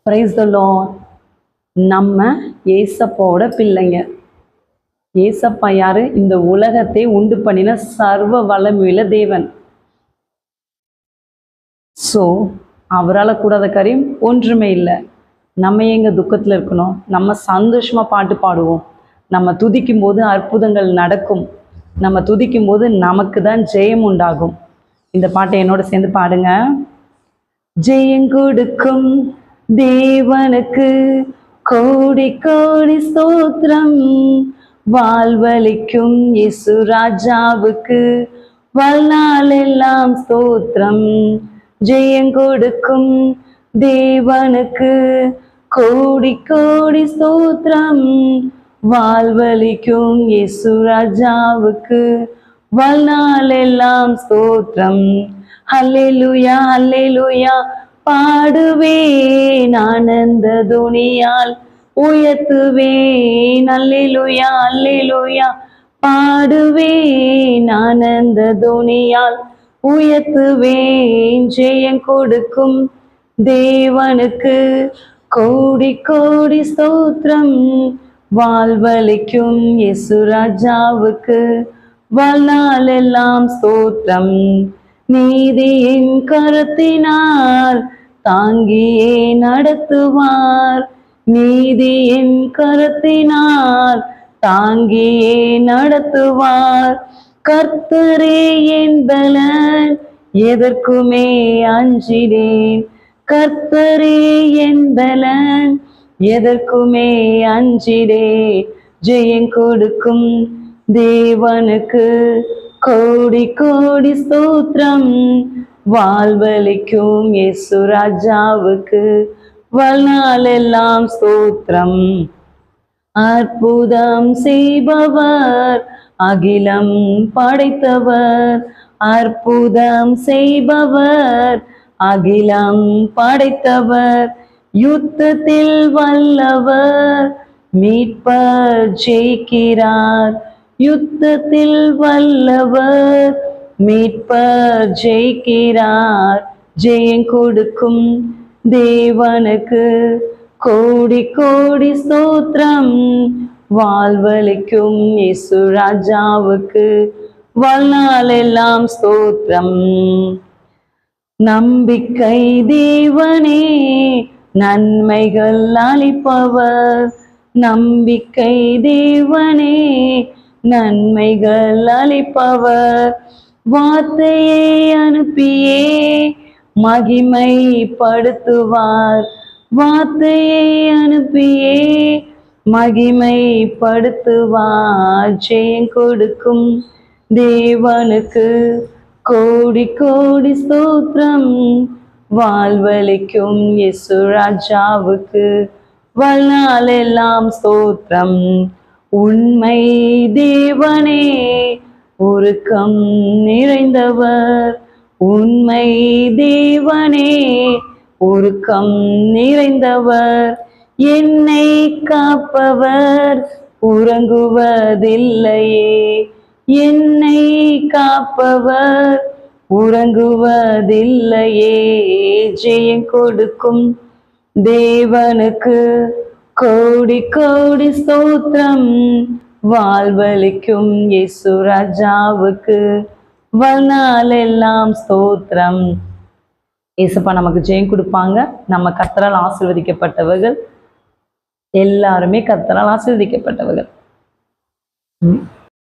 Praise the Lord. நம்ம ஏசப்பாவோட பிள்ளைங்க. ஏசப்பா யாரு? இந்த உலகத்தை உண்டு பண்ணின சர்வ வல்லமையுள்ள தேவன். ஸோ அவரால் கூடாத காரியம் ஒன்றுமே இல்லை. நம்ம எங்க துக்கத்தில் இருக்கணும்? நம்ம சந்தோஷமா பாட்டு பாடுவோம். நம்ம துதிக்கும் போது அற்புதங்கள் நடக்கும். நம்ம துதிக்கும் போது நமக்கு தான் ஜெயம் உண்டாகும். இந்த பாட்டை என்னோட சேர்ந்து பாடுங்க. ஜெயம் கொடுக்கும் தேவனுக்கு கோடி கோடி ஸ்தோத்திரம். வாழ்வளிக்கும் இயேசு ராஜாவுக்கு வாழ்நாள் எல்லாம் ஸ்தோத்திரம். ஜெயம் கொடுக்கும் தேவனுக்கு கோடி கோடி ஸ்தோத்திரம். வாழ்வளிக்கும் இயேசு ராஜாவுக்கு வாழ்நாள் எல்லாம் ஸ்தோத்திரம். ஹல்லேலூயா ஹல்லேலூயா பாடுவேன் ஆனந்த துனியால் உயர்த்துவேன். ஹல்லேலூயா ஹல்லேலூயா பாடுவேன் ஆனந்த துனியால் உயர்த்துவேன். ஜெயம் கொடுக்கும் தேவனுக்கு கோடி கோடி ஸ்தோத்திரம். வாழ்வளிக்கும் இயேசு ராஜாவுக்கு வாழ்நாள் எல்லாம் ஸ்தோத்திரம். நீதியின் கரத்தினால் தாங்கியே நடத்துவார். நீதியின் கரத்தினால் தாங்கியே நடத்துவார். கர்த்தரே என் பலன், எதற்குமே அஞ்சினேன். கர்த்தரே என் பலன், எதற்குமே அஞ்சினேன். ஜெயம் கொடுக்கும் தேவனுக்கு கோடி கோடி ஸ்தோத்திரம். வாழ்வளிக்கும் இயேசு ராஜாவுக்கு வாழ்நாள் எல்லாம் ஸ்தோத்திரம். அற்புதம் செய்பவர், அகிலம் படைத்தவர். அற்புதம் செய்பவர், அகிலம் படைத்தவர். யுத்தத்தில் வல்லவர், மீட்பர் ஜெயிக்கிறார். யுத்தத்தில் வல்லவர், மீட்பர் ஜெயிக்கிறார். ஜெயம் கொடுக்கும் தேவனுக்கு கோடி கோடி ஸ்தோத்திரம். வாழ்வளிக்கும் இயேசு ராஜாவுக்கு வாழ்நாள் எல்லாம் ஸ்தோத்திரம். நம்பிக்கை தேவனே நன்மைகள் அளிப்பவர். நம்பிக்கை தேவனே நன்மைகள் அளிப்பவர். வார்த்தையை அனுப்பியே மகிமைப்படுத்துவார். வார்த்தையை அனுப்பியே மகிமைப்படுத்துவார். ஜெயம் கொடுக்கும் தேவனுக்கு கோடி கோடி ஸ்தோத்திரம். வாழ்வளிக்கும் இயேசு ராஜாவுக்கு வாழ்நாள் எல்லாம் ஸ்தோத்திரம். உண்மை தேவனே உருக்கம் நிறைந்தவர். உண்மை தேவனே உருக்கம் நிறைந்தவர். என்னை காப்பவர் உறங்குவதில்லையே. என்னை காப்பவர் உறங்குவதில்லையே. ஜெயம் கொடுக்கும் தேவனுக்கு கோடி கோடி ஸ்தோத்திரம். வாழ்வளிக்கும் இயேசு ராஜாவுக்கு வாழ்நாள் எல்லாம் ஸ்தோத்திரம். இயேசுப்பா நமக்கு ஜெயம் கொடுப்பாங்க. நம்ம கர்த்தரால் ஆசீர்வதிக்கப்பட்டவர்கள். எல்லாருமே கர்த்தரால் ஆசீர்வதிக்கப்பட்டவர்கள்.